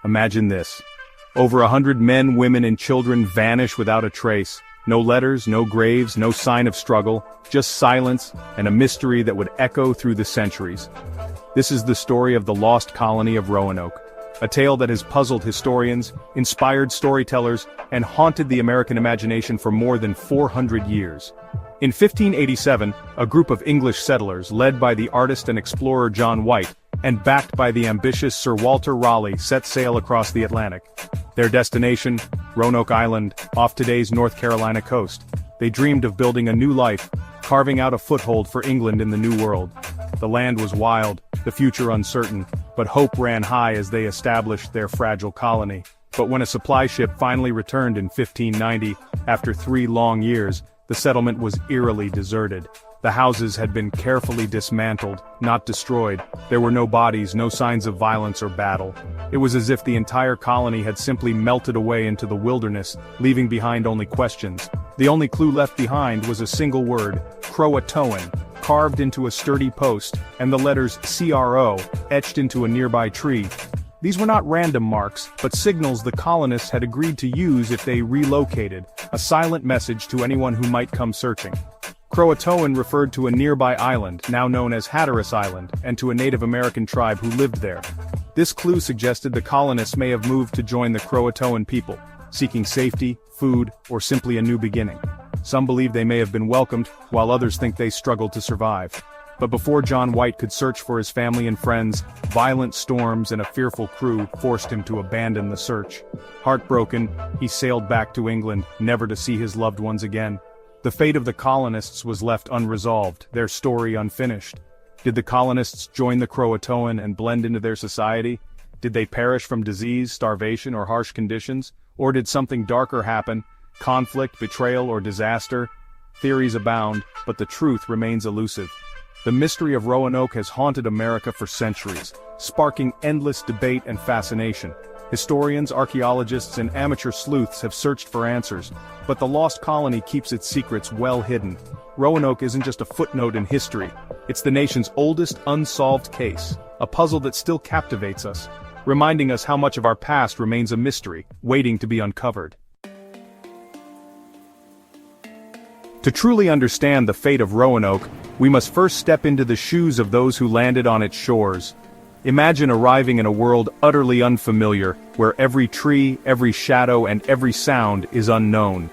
Imagine this. Over 100 men, women, and children vanish without a trace. No letters, no graves, no sign of struggle, just silence and a mystery that would echo through the centuries. This is the story of the lost colony of Roanoke, a tale that has puzzled historians, inspired storytellers, and haunted the American imagination for more than 400 years. In 1587, a group of English settlers led by the artist and explorer John White, and backed by the ambitious Sir Walter Raleigh set sail across the Atlantic. Their destination, Roanoke Island, off today's North Carolina coast. They dreamed of building a new life, carving out a foothold for England in the New World. The land was wild, the future uncertain, but hope ran high as they established their fragile colony. But when a supply ship finally returned in 1590, after 3 long years, the settlement was eerily deserted. The houses had been carefully dismantled, not destroyed. There were no bodies, no signs of violence or battle. It was as if the entire colony had simply melted away into the wilderness, leaving behind only questions. The only clue left behind was a single word, CROATOAN, carved into a sturdy post, and the letters CRO, etched into a nearby tree. These were not random marks, but signals the colonists had agreed to use if they relocated, a silent message to anyone who might come searching. CROATOAN referred to a nearby island, now known as Hatteras Island, and to a Native American tribe who lived there. This clue suggested the colonists may have moved to join the CROATOAN people, seeking safety, food, or simply a new beginning. Some believe they may have been welcomed, while others think they struggled to survive. But before John White could search for his family and friends, violent storms and a fearful crew forced him to abandon the search. Heartbroken, he sailed back to England, never to see his loved ones again. The fate of the colonists was left unresolved, their story unfinished. Did the colonists join the CROATOAN and blend into their society? Did they perish from disease, starvation, or harsh conditions? Or did something darker happen? Conflict, betrayal, or disaster? Theories abound, but the truth remains elusive. The mystery of Roanoke has haunted America for centuries, sparking endless debate and fascination. Historians, archaeologists, and amateur sleuths have searched for answers, but the lost colony keeps its secrets well hidden. Roanoke isn't just a footnote in history, it's the nation's oldest unsolved case, a puzzle that still captivates us, reminding us how much of our past remains a mystery, waiting to be uncovered. To truly understand the fate of Roanoke, we must first step into the shoes of those who landed on its shores. Imagine arriving in a world utterly unfamiliar, where every tree, every shadow, and every sound is unknown.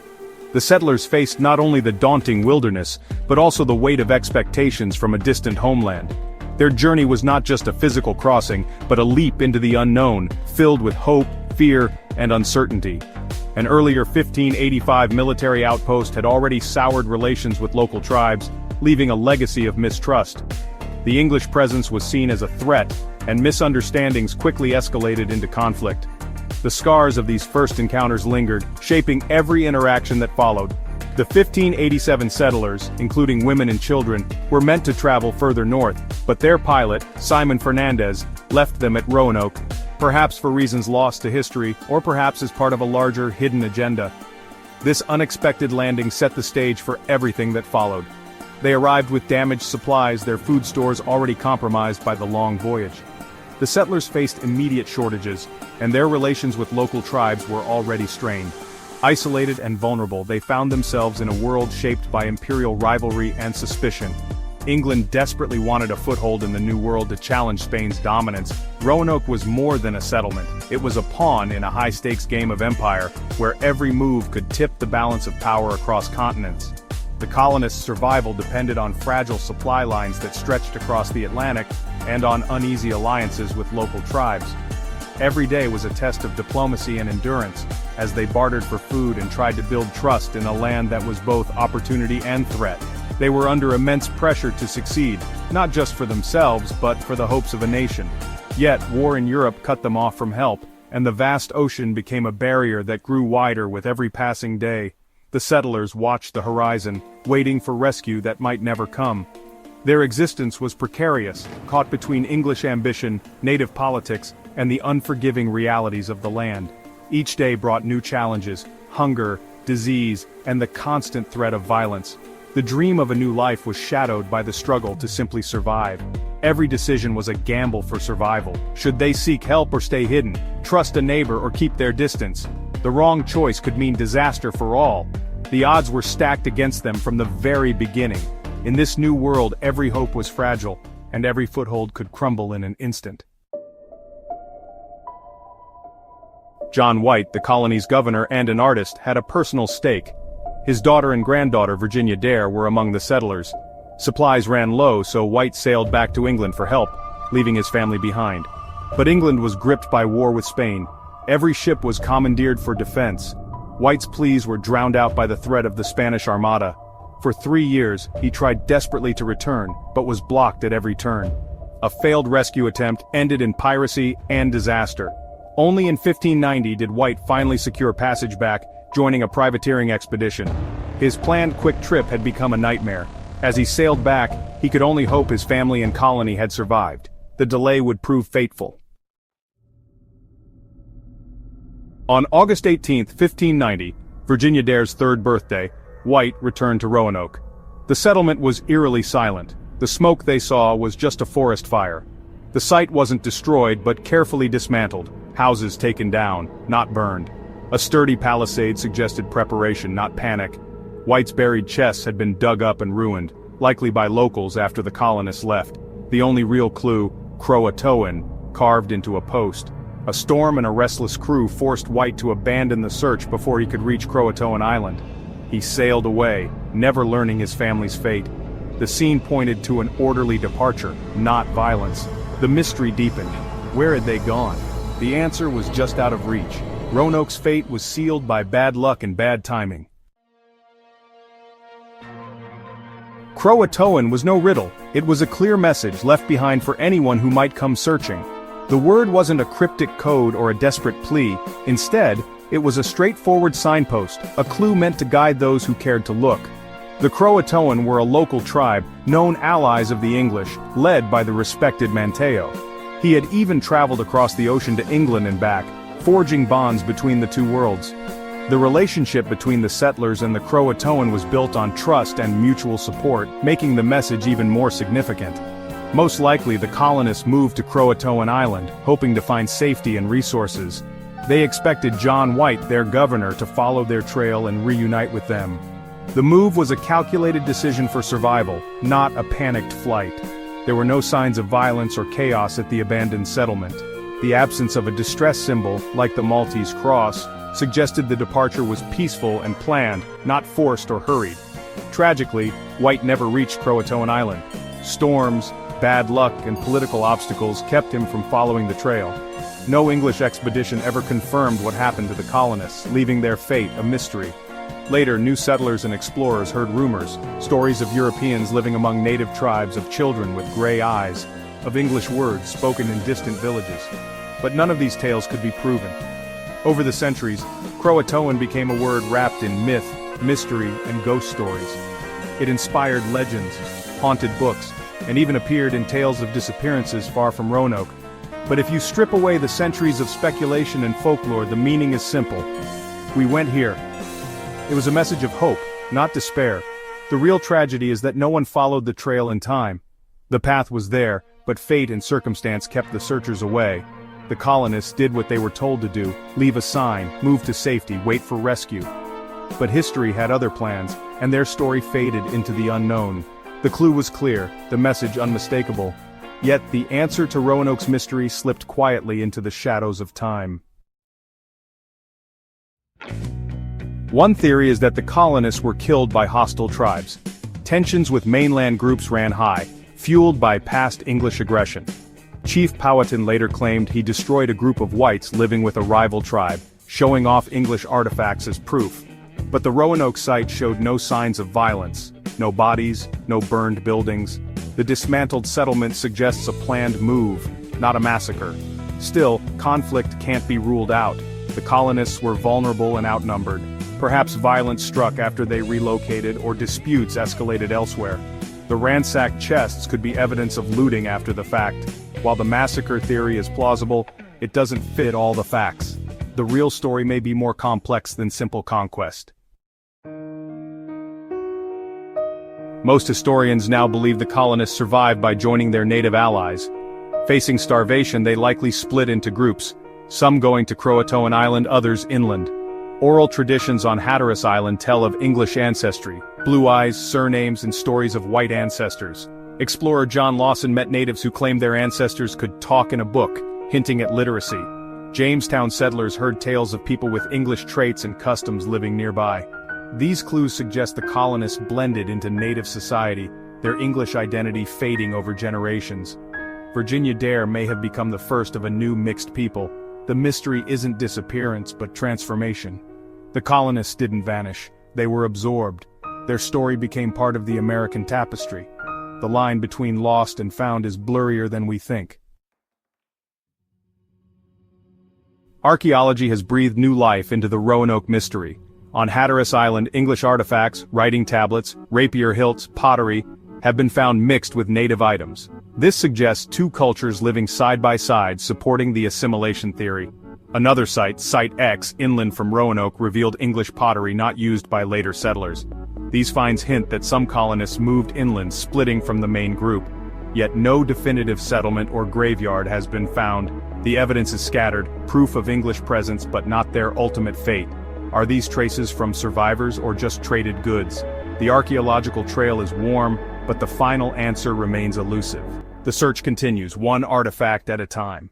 The settlers faced not only the daunting wilderness, but also the weight of expectations from a distant homeland. Their journey was not just a physical crossing, but a leap into the unknown, filled with hope, fear, and uncertainty. An earlier 1585 military outpost had already soured relations with local tribes, leaving a legacy of mistrust. The English presence was seen as a threat, and misunderstandings quickly escalated into conflict. The scars of these first encounters lingered, shaping every interaction that followed. The 1587 settlers, including women and children, were meant to travel further north, but their pilot, Simon Fernandez, left them at Roanoke, perhaps for reasons lost to history, or perhaps as part of a larger, hidden agenda. This unexpected landing set the stage for everything that followed. They arrived with damaged supplies, their food stores already compromised by the long voyage. The settlers faced immediate shortages, and their relations with local tribes were already strained. Isolated and vulnerable, they found themselves in a world shaped by imperial rivalry and suspicion. England desperately wanted a foothold in the New World to challenge Spain's dominance. Roanoke was more than a settlement. It was a pawn in a high-stakes game of empire, where every move could tip the balance of power across continents. The colonists' survival depended on fragile supply lines that stretched across the Atlantic, and on uneasy alliances with local tribes. Every day was a test of diplomacy and endurance, as they bartered for food and tried to build trust in a land that was both opportunity and threat. They were under immense pressure to succeed, not just for themselves but for the hopes of a nation. Yet, war in Europe cut them off from help, and the vast ocean became a barrier that grew wider with every passing day. The settlers watched the horizon, waiting for rescue that might never come. Their existence was precarious, caught between English ambition, native politics, and the unforgiving realities of the land. Each day brought new challenges: hunger, disease, and the constant threat of violence. The dream of a new life was shadowed by the struggle to simply survive. Every decision was a gamble for survival. Should they seek help or stay hidden, trust a neighbor or keep their distance? The wrong choice could mean disaster for all. The odds were stacked against them from the very beginning. In this new world, every hope was fragile, and every foothold could crumble in an instant. John White, the colony's governor and an artist, had a personal stake. His daughter and granddaughter, Virginia Dare, were among the settlers. Supplies ran low, so White sailed back to England for help, leaving his family behind. But England was gripped by war with Spain. Every ship was commandeered for defense. White's pleas were drowned out by the threat of the Spanish Armada. For 3 years, he tried desperately to return, but was blocked at every turn. A failed rescue attempt ended in piracy and disaster. Only in 1590 did White finally secure passage back, joining a privateering expedition. His planned quick trip had become a nightmare. As he sailed back, he could only hope his family and colony had survived. The delay would prove fateful. On August 18, 1590, Virginia Dare's 3rd birthday, White returned to Roanoke. The settlement was eerily silent. The smoke they saw was just a forest fire. The site wasn't destroyed but carefully dismantled, houses taken down, not burned. A sturdy palisade suggested preparation, not panic. White's buried chests had been dug up and ruined, likely by locals after the colonists left. The only real clue, CROATOAN, carved into a post. A storm and a restless crew forced White to abandon the search before he could reach Croatoan Island. He sailed away, never learning his family's fate. The scene pointed to an orderly departure, not violence. The mystery deepened. Where had they gone? The answer was just out of reach. Roanoke's fate was sealed by bad luck and bad timing. Croatoan was no riddle. It was a clear message left behind for anyone who might come searching. The word wasn't a cryptic code or a desperate plea. Instead, it was a straightforward signpost, a clue meant to guide those who cared to look. The Croatoan were a local tribe, known allies of the English, led by the respected Manteo. He had even traveled across the ocean to England and back, forging bonds between the two worlds. The relationship between the settlers and the Croatoan was built on trust and mutual support, making the message even more significant. Most likely the colonists moved to Croatoan Island, hoping to find safety and resources. They expected John White, their governor, to follow their trail and reunite with them. The move was a calculated decision for survival, not a panicked flight. There were no signs of violence or chaos at the abandoned settlement. The absence of a distress symbol, like the Maltese cross, suggested the departure was peaceful and planned, not forced or hurried. Tragically, White never reached Croatoan Island. Storms, bad luck, and political obstacles kept him from following the trail. No English expedition ever confirmed what happened to the colonists, leaving their fate a mystery. Later, new settlers and explorers heard rumors, stories of Europeans living among native tribes, of children with gray eyes, of English words spoken in distant villages. But none of these tales could be proven. Over the centuries, Croatoan became a word wrapped in myth, mystery, and ghost stories. It inspired legends, haunted books, and even appeared in tales of disappearances far from Roanoke. But if you strip away the centuries of speculation and folklore, the meaning is simple. We went here. It was a message of hope, not despair. The real tragedy is that no one followed the trail in time. The path was there, but fate and circumstance kept the searchers away. The colonists did what they were told to do, leave a sign, move to safety, wait for rescue. But history had other plans, and their story faded into the unknown. The clue was clear, the message unmistakable. Yet the answer to Roanoke's mystery slipped quietly into the shadows of time. One theory is that the colonists were killed by hostile tribes. Tensions with mainland groups ran high, fueled by past English aggression. Chief Powhatan later claimed he destroyed a group of whites living with a rival tribe, showing off English artifacts as proof. But the Roanoke site showed no signs of violence, no bodies, no burned buildings. The dismantled settlement suggests a planned move, not a massacre. Still, conflict can't be ruled out. The colonists were vulnerable and outnumbered. Perhaps violence struck after they relocated or disputes escalated elsewhere. The ransacked chests could be evidence of looting after the fact. While the massacre theory is plausible, it doesn't fit all the facts. The real story may be more complex than simple conquest. Most historians now believe the colonists survived by joining their native allies. Facing starvation, they likely split into groups, some going to CROATOAN Island, others inland. Oral traditions on Hatteras Island tell of English ancestry, blue eyes, surnames, and stories of white ancestors. Explorer John Lawson met natives who claimed their ancestors could talk in a book, hinting at literacy. Jamestown settlers heard tales of people with English traits and customs living nearby. These clues suggest the colonists blended into native society, their English identity fading over generations. Virginia Dare may have become the first of a new mixed people. The mystery isn't disappearance but transformation. The colonists didn't vanish, they were absorbed. Their story became part of the American tapestry. The line between lost and found is blurrier than we think. Archaeology has breathed new life into the Roanoke mystery. On Hatteras Island, English artifacts, writing tablets, rapier hilts, pottery, have been found mixed with native items. This suggests two cultures living side by side, supporting the assimilation theory. Another site, Site X, inland from Roanoke, revealed English pottery not used by later settlers. These finds hint that some colonists moved inland, splitting from the main group. Yet no definitive settlement or graveyard has been found. The evidence is scattered, proof of English presence but not their ultimate fate. Are these traces from survivors or just traded goods? The archaeological trail is warm, but the final answer remains elusive. The search continues, one artifact at a time.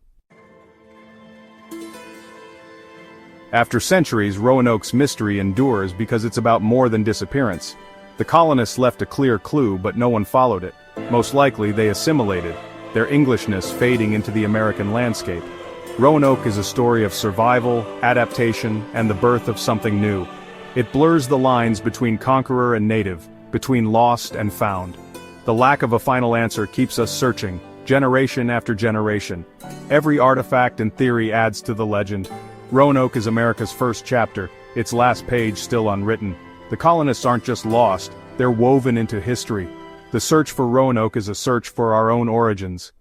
After centuries, Roanoke's mystery endures because it's about more than disappearance. The colonists left a clear clue, but no one followed it. Most likely, they assimilated, their Englishness fading into the American landscape. Roanoke is a story of survival, adaptation, and the birth of something new. It blurs the lines between conqueror and native, between lost and found. The lack of a final answer keeps us searching, generation after generation. Every artifact and theory adds to the legend. Roanoke is America's first chapter, its last page still unwritten. The colonists aren't just lost, they're woven into history. The search for Roanoke is a search for our own origins.